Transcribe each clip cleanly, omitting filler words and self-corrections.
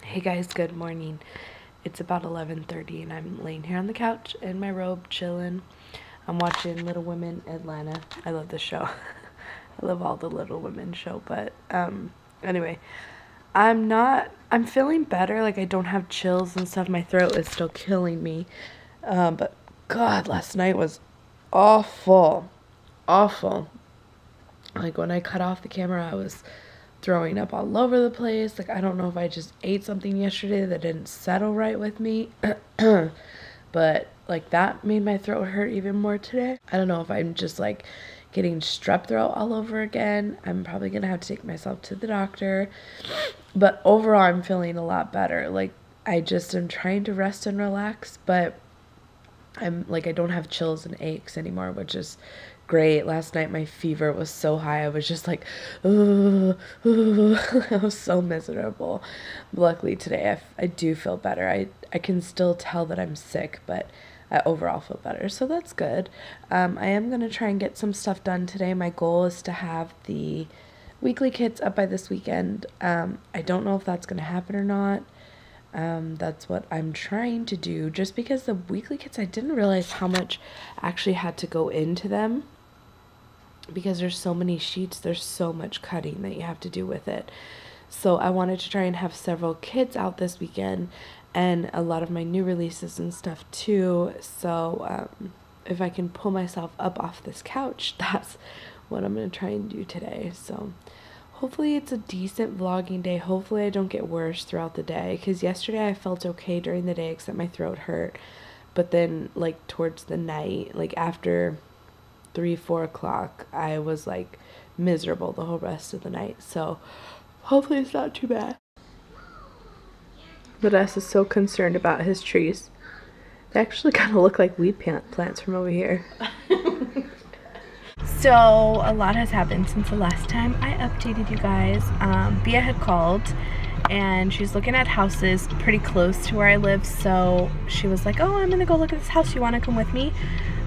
Hey guys, good morning. It's about 11:30 and I'm laying here on the couch in my robe chilling. I'm watching Little Women Atlanta. I love this show. I love all the Little Women show, but anyway, I'm feeling better. Like I don't have chills and stuff. My throat is still killing me. But God, last night was awful. Awful. Like when I cut off the camera, I was throwing up all over the place. Like I don't know if I just ate something yesterday that didn't settle right with me. But like that made my throat hurt even more today. I don't know if I'm just like getting strep throat all over again. I'm probably gonna have to take myself to the doctor. But overall I'm feeling a lot better. Like I just am trying to rest and relax, but I'm like I don't have chills and aches anymore, which is great. Last night my fever was so high. I was just like, ooh. I was so miserable. Luckily today I do feel better. I can still tell that I'm sick, but I overall feel better, so that's good. I am going to try and get some stuff done today. My goal is to have the weekly kits up by this weekend. I don't know if that's going to happen or not. That's what I'm trying to do, just because the weekly kits, I didn't realize how much actually had to go into them, because there's so many sheets, there's so much cutting that you have to do with it. So I wanted to try and have several kits out this weekend, and a lot of my new releases and stuff too. So if I can pull myself up off this couch, that's what I'm going to try and do today. So hopefully it's a decent vlogging day. Hopefully I don't get worse throughout the day, because yesterday I felt okay during the day except my throat hurt. But then like towards the night, like after 3-4 o'clock, I was like miserable the whole rest of the night. So hopefully it's not too bad. But S is so concerned about his trees. They actually kind of look like weed plants from over here. So a lot has happened since the last time I updated you guys. Bia had called and she's looking at houses pretty close to where I live, so she was like, oh, I'm gonna go look at this house, you want to come with me?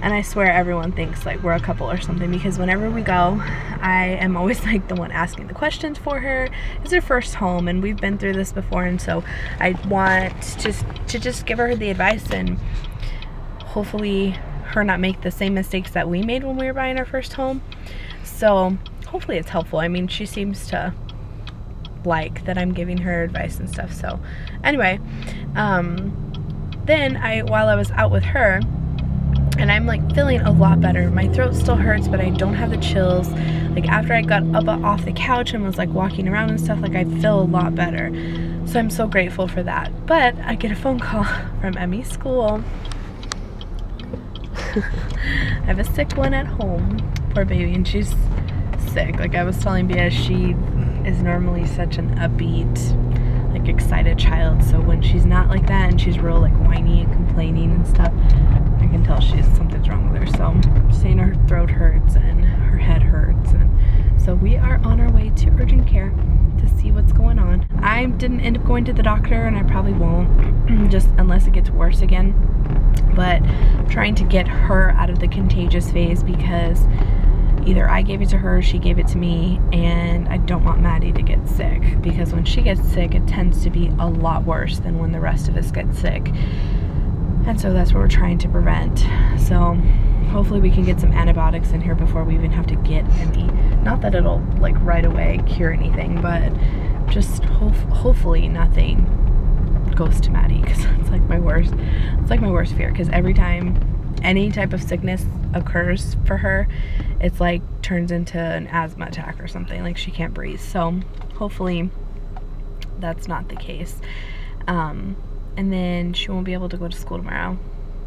And I swear everyone thinks like we're a couple or something, because whenever we go, I am always like the one asking the questions for her. It's her first home and we've been through this before, and so I want to just give her the advice and hopefully her not make the same mistakes that we made when we were buying our first home. So hopefully it's helpful. I mean, she seems to like that I'm giving her advice and stuff. So anyway, then while I was out with her, and I'm like feeling a lot better. My throat still hurts, but I don't have the chills. Like after I got up off the couch and was like walking around and stuff, like I feel a lot better. So I'm so grateful for that. But I get a phone call from Emmy's school. I have a sick one at home, poor baby, and she's sick. Like I was telling Bia, she is normally such an upbeat, like excited child, so when she's not like that and she's real like whiny and complaining and stuff, I can tell something's wrong with her. So I'm saying her throat hurts and her head hurts, and so we are on our way to urgent care to see what's going on. I didn't end up going to the doctor, and I probably won't, just unless it gets worse again. But trying to get her out of the contagious phase, because either I gave it to her or she gave it to me, and I don't want Maddie to get sick, because when she gets sick it tends to be a lot worse than when the rest of us get sick, and so that's what we're trying to prevent. So hopefully we can get some antibiotics in here before we even have to get any. Not that it'll like right away cure anything, but just hopefully nothing goes to Maddie, because it's like my worst fear, because every time any type of sickness occurs for her, it's like turns into an asthma attack or something, like she can't breathe. So hopefully that's not the case. And then she won't be able to go to school tomorrow,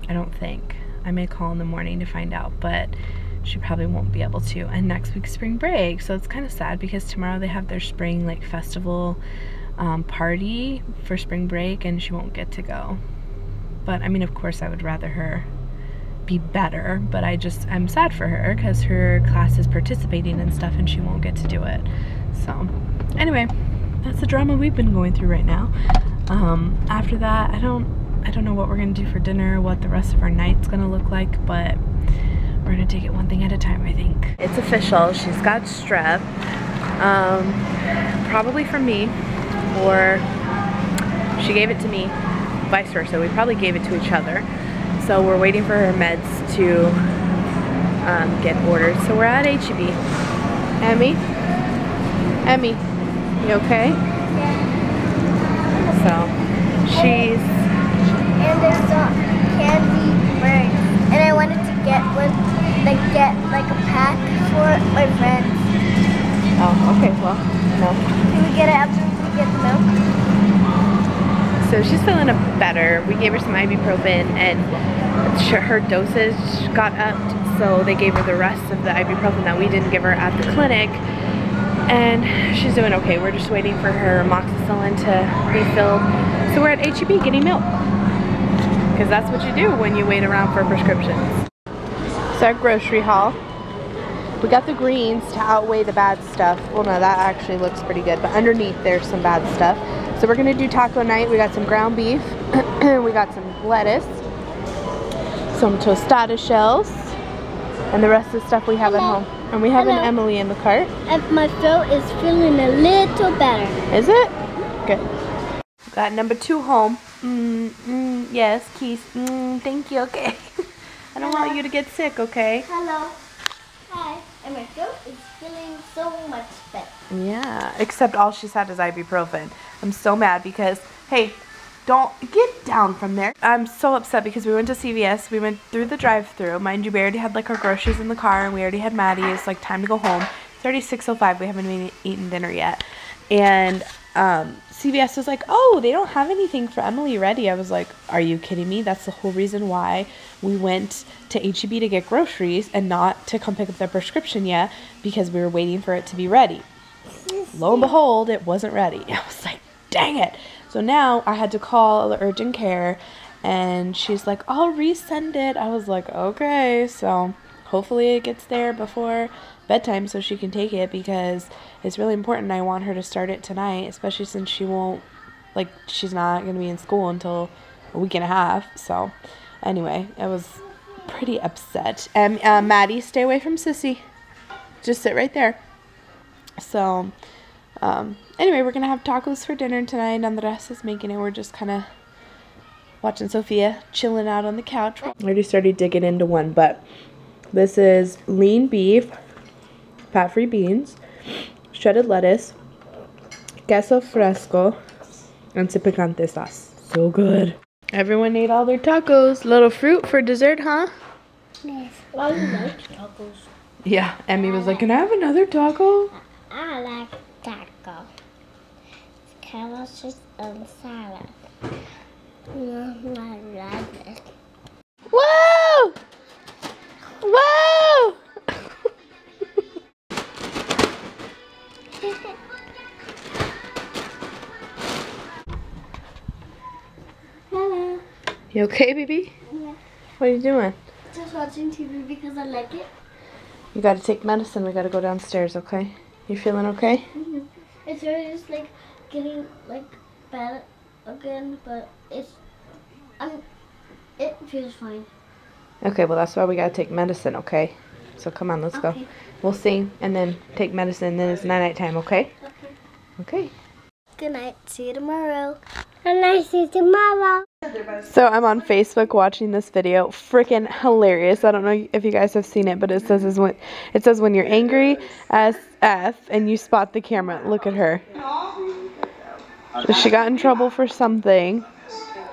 I don't think. I may call in the morning to find out, but she probably won't be able to. And next week's spring break, so it's kind of sad, because tomorrow they have their spring like festival party for spring break, and she won't get to go. But I mean, of course I would rather her be better, but I'm sad for her because her class is participating and stuff and she won't get to do it. So anyway, that's the drama we've been going through right now. After that, I don't know what we're gonna do for dinner, what the rest of our night's gonna look like, but we're gonna take it one thing at a time, I think. It's official, she's got strep, probably from me, or She gave it to me, vice versa. We probably gave it to each other. So we're waiting for her meds to get ordered. So we're at HEB. Emmy? Emmy, you okay? Yeah. So she's... And there's some candy birds. And I wanted to get one, like a pack for my friends. Oh, okay, well, no. Can we get it after we get the milk? So she's feeling better. We gave her some ibuprofen and her dosage got upped, so they gave her the rest of the ibuprofen that we didn't give her at the clinic, and she's doing okay. We're just waiting for her amoxicillin to be filled. So we're at HEB getting milk, because that's what you do when you wait around for prescriptions. So our grocery haul. We got the greens to outweigh the bad stuff. Well, no, that actually looks pretty good, but underneath there's some bad stuff. So we're gonna do taco night. We got some ground beef, we got some lettuce, some tostada shells, and the rest of the stuff we have at home. And we have an Emily in the cart. And my throat is feeling a little better. Is it? Good. Got number 2 home. Yes, Keith. Thank you, okay. I don't want you to get sick, okay? Hello. Hi. And my throat is feeling so much better. Yeah, except all she's had is ibuprofen. I'm so mad because, hey, don't get down from there. I'm so upset because we went to CVS. We went through the drive-thru. Mind you, we already had like our groceries in the car and we already had Maddie. It's like time to go home. It's already 6:05. We haven't even eaten dinner yet. And CVS was like, oh, they don't have anything for Emily ready. I was like, are you kidding me? That's the whole reason why we went to HEB to get groceries and not to come pick up the prescription yet, because we were waiting for it to be ready. Lo and behold, it wasn't ready. I was like, dang it. So now I had to call the urgent care and she's like, I'll resend it. I was like, okay. So hopefully it gets there before bedtime so she can take it, because it's really important. I want her to start it tonight, especially since she won't, like, she's not going to be in school until a week and a half. So anyway, I was pretty upset. And Maddie, stay away from Sissy. Just sit right there. So anyway, we're gonna have tacos for dinner tonight. Andres is making it. We're just kind of watching Sophia chilling out on the couch. I already started digging into one, but this is lean beef, fat-free beans, shredded lettuce, queso fresco, and some picante sauce. So good. Everyone ate all their tacos. Little fruit for dessert, huh? Yes. I like tacos. Yeah, Emmy was like, can I have another taco? I like taco. Carrots and salad. I like it. Whoa! Whoa! Hello. You okay, baby? Yeah. What are you doing? Just watching TV because I like it. You gotta take medicine. We gotta go downstairs, okay? You feeling okay? Mm-hmm. It's really just like getting like bad again, but it feels fine. Okay, well that's why we gotta take medicine, okay? So come on, let's go. We'll sing and then take medicine, and then it's night time, okay? Okay. Good night. See you tomorrow. Good night. See you tomorrow. So I'm on Facebook watching this video. Freaking hilarious. I don't know if you guys have seen it, but it says when you're angry as F and you spot the camera. Look at her. So she got in trouble for something.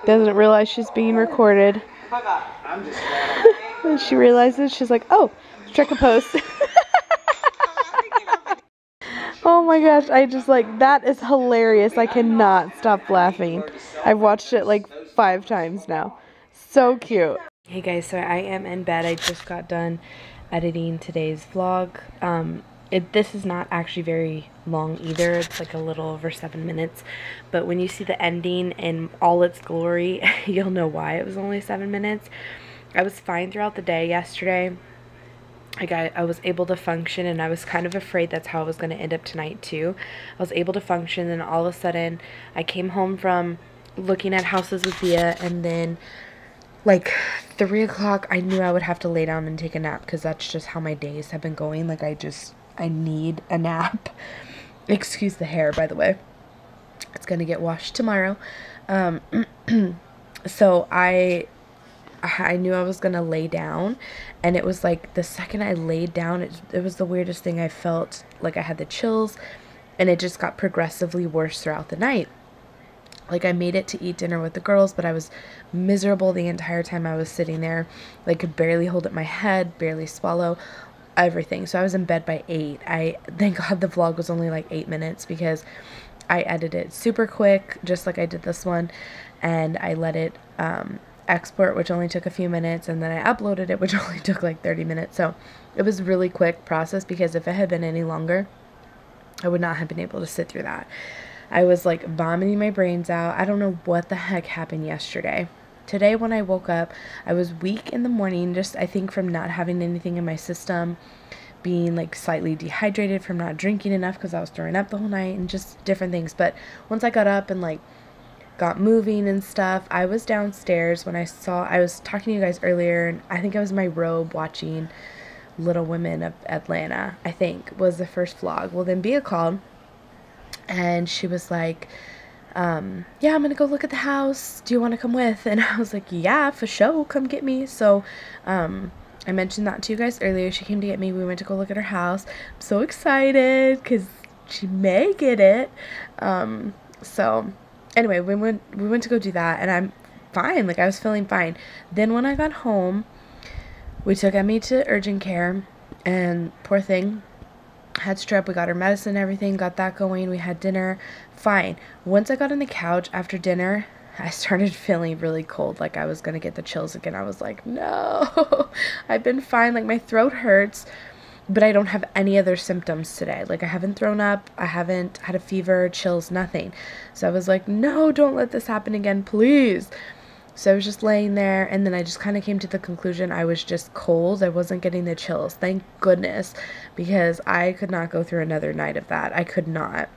Doesn't realize she's being recorded. And she realizes, she's like, oh, strike a post. Oh my gosh, I just like, that is hilarious. I cannot stop laughing. I've watched it like 5 times now. So cute. Hey guys, so I am in bed. I just got done editing today's vlog. This is not actually very long either. It's like a little over 7 minutes. But when you see the ending in all its glory, you'll know why it was only 7 minutes. I was fine throughout the day yesterday. I was able to function, and I was kind of afraid that's how I was going to end up tonight too. I was able to function, and all of a sudden I came home from looking at houses with Bia, and then like 3 o'clock I knew I would have to lay down and take a nap, because that's just how my days have been going. Like I need a nap. Excuse the hair, by the way. It's gonna get washed tomorrow. So I knew I was gonna lay down, and it was like the second I laid down, it was the weirdest thing. I felt like I had the chills, and it just got progressively worse throughout the night. Like, I made it to eat dinner with the girls, but I was miserable the entire time I was sitting there. Like, could barely hold up my head, barely swallow, everything. So I was in bed by 8. Thank God the vlog was only like 8 minutes, because I edited it super quick, just like I did this one, and I let it export, which only took a few minutes, and then I uploaded it, which only took like 30 minutes. So it was a really quick process, because if it had been any longer, I would not have been able to sit through that. I was like vomiting my brains out. I don't know what the heck happened yesterday. Today when I woke up, I was weak in the morning, just I think from not having anything in my system, being like slightly dehydrated from not drinking enough because I was throwing up the whole night, and just different things. But once I got up and like got moving and stuff, I was downstairs when I was talking to you guys earlier, and I think I was in my robe watching Little Women of Atlanta, I think was the first vlog. Well, then Bea called, and she was like, yeah, I'm gonna go look at the house, do you want to come with? And I was like, yeah, for sure, come get me. So I mentioned that to you guys earlier. She came to get me. We went to go look at her house. I'm so excited because she may get it. So anyway, we went to go do that, and I'm fine. Like, I was feeling fine. Then when I got home, we took Emmy to urgent care, and poor thing had strep. We got her medicine, everything, got that going. We had dinner, fine. Once I got on the couch after dinner, I started feeling really cold, like I was gonna get the chills again. I was like, no, I've been fine. Like, my throat hurts, but I don't have any other symptoms today. Like, I haven't thrown up, I haven't had a fever, chills, nothing. So I was like, no, don't let this happen again, please. So I was just laying there, and then I just kind of came to the conclusion I was just cold. I wasn't getting the chills, thank goodness, because I could not go through another night of that. I could not.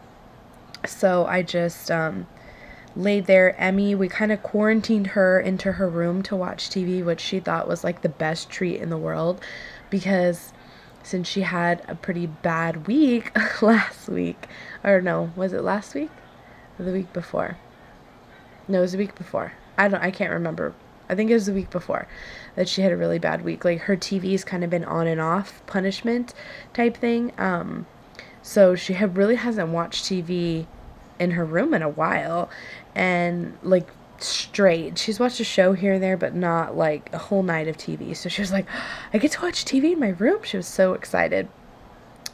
So I just laid there. Emmy, we kind of quarantined her into her room to watch TV, which she thought was like the best treat in the world, because since she had a pretty bad week last week, or no, was it last week or the week before? No, it was the week before. I can't remember. I think it was the week before that she had a really bad week. Like, her TV's kind of been on and off punishment type thing. So she really hasn't watched TV in her room in a while, and like straight. She's watched a show here and there, but not like a whole night of TV. So she was like, I get to watch TV in my room. She was so excited.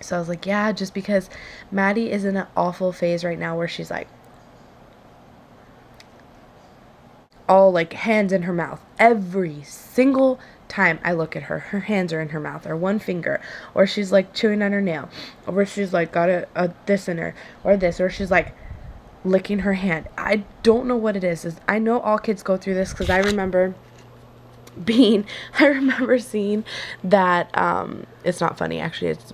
So I was like, yeah, just because Maddie is in an awful phase right now where she's like, all like hands in her mouth. Every single time I look at her, her hands are in her mouth, or one finger, or she's like chewing on her nail, or she's like got a this in her, or this, or she's like licking her hand. I don't know what it is. I know all kids go through this, because I remember seeing that, it's not funny actually, it's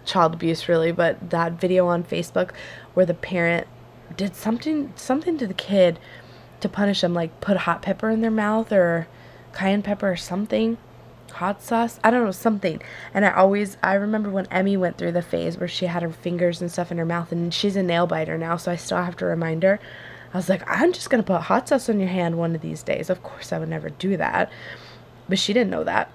child abuse really, but that video on Facebook where the parent did something to the kid to punish them, like put hot pepper in their mouth, or cayenne pepper, or something, hot sauce, I don't know, something. And I remember when Emmy went through the phase where she had her fingers and stuff in her mouth, and she's a nail biter now, so I still have to remind her. I was like, I'm just gonna put hot sauce on your hand one of these days. Of course I would never do that, but she didn't know that.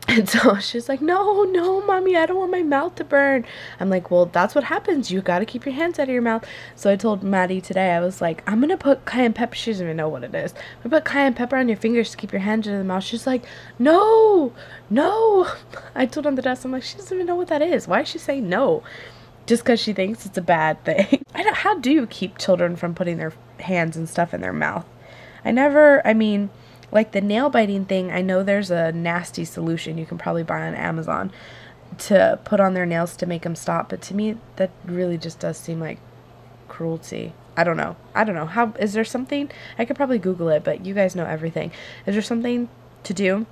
And so she's like, no, mommy, I don't want my mouth to burn. I'm like, well, that's what happens. You got to keep your hands out of your mouth. So I told Maddie today, I was like, I'm going to put cayenne pepper. She doesn't even know what it is. I'm going to put cayenne pepper on your fingers to keep your hands out of the mouth. She's like, no. I told her on the desk, I'm like, she doesn't even know what that is. Why is she saying no? Just because she thinks it's a bad thing. How do you keep children from putting their hands and stuff in their mouth? Like the nail biting thing, I know there's a nasty solution you can probably buy on Amazon to put on their nails to make them stop. But to me, that really just does seem like cruelty. I don't know. How, is there something? I could probably Google it, but you guys know everything. Is there something to do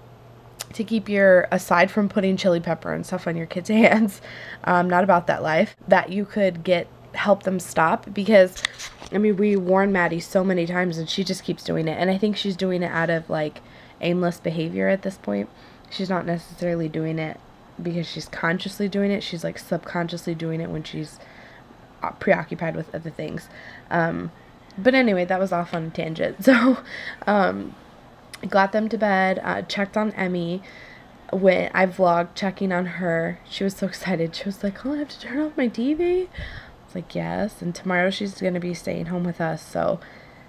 to keep aside from putting chili pepper and stuff on your kids' hands, not about that life, that you could help them stop? Because we warn Maddie so many times, and she just keeps doing it. And I think she's doing it out of like aimless behavior at this point. She's not necessarily doing it because she's consciously doing it. She's like subconsciously doing it when she's preoccupied with other things. But anyway, that was off on a tangent. So got them to bed, checked on Emmy. When I vlogged checking on her, she was so excited. She was like, oh, I have to turn off my TV? I was like, yes. And tomorrow she's going to be staying home with us. So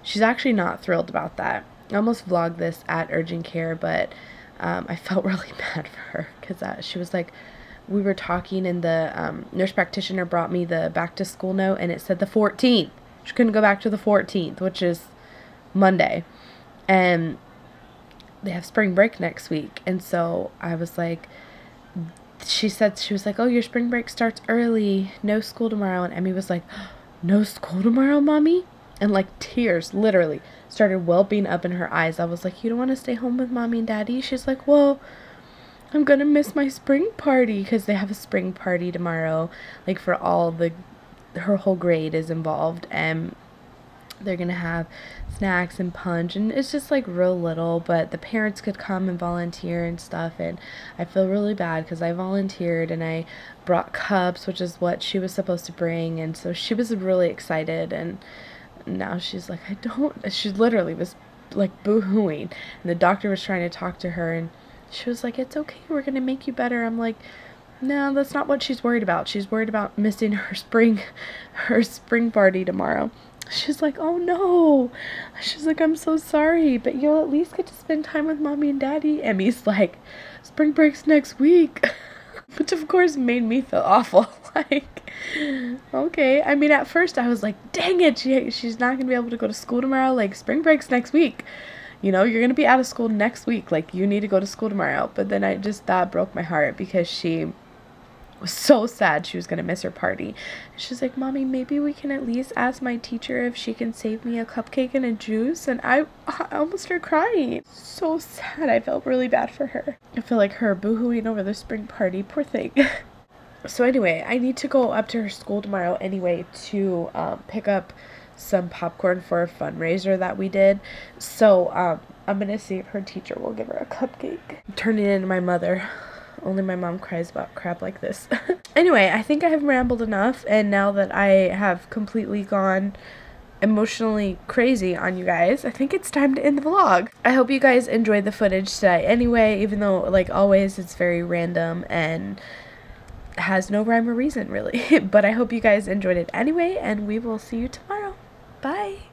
she's actually not thrilled about that. I almost vlogged this at urgent care, but I felt really bad for her because she was like, we were talking and the nurse practitioner brought me the back to school note and it said the 14th. She couldn't go back to the 14th, which is Monday. And they have spring break next week. And so I was like, she was like, oh, your spring break starts early. No school tomorrow. And Emmy was like, no school tomorrow, Mommy? And like tears literally started welling up in her eyes. I was like, you don't want to stay home with Mommy and Daddy? She's like, well, I'm going to miss my spring party because they have a spring party tomorrow. Like for her whole grade is involved. And they're going to have snacks and punch, and it's just like real little, but the parents could come and volunteer and stuff, and I feel really bad because I volunteered and I brought cups, which is what she was supposed to bring, and so she was really excited, and now she's like, she literally was like boo-hooing, and the doctor was trying to talk to her, and she was like, it's okay, we're gonna make you better. I'm like, no, that's not what she's worried about. She's worried about missing her spring party tomorrow. She's like, oh no. She's like, I'm so sorry, but you'll at least get to spend time with Mommy and Daddy. Emmy's like, spring break's next week. Which of course made me feel awful. Like, okay. I mean, at first I was like, dang it, she's not going to be able to go to school tomorrow. Like, spring break's next week. You know, you're going to be out of school next week. Like, you need to go to school tomorrow. But then that broke my heart because she was so sad she was going to miss her party. She's like, Mommy, maybe we can at least ask my teacher if she can save me a cupcake and a juice. And I almost started crying. So sad. I felt really bad for her. I feel like her boo-hooing over the spring party. Poor thing. So anyway, I need to go up to her school tomorrow anyway to pick up some popcorn for a fundraiser that we did. So I'm going to see if her teacher will give her a cupcake. I'm turning into my mother. Only my mom cries about crap like this. Anyway, I think I have rambled enough, and now that I have completely gone emotionally crazy on you guys, I think it's time to end the vlog. I hope you guys enjoyed the footage today anyway, even though, like always, it's very random and has no rhyme or reason, really. But I hope you guys enjoyed it anyway, and we will see you tomorrow. Bye!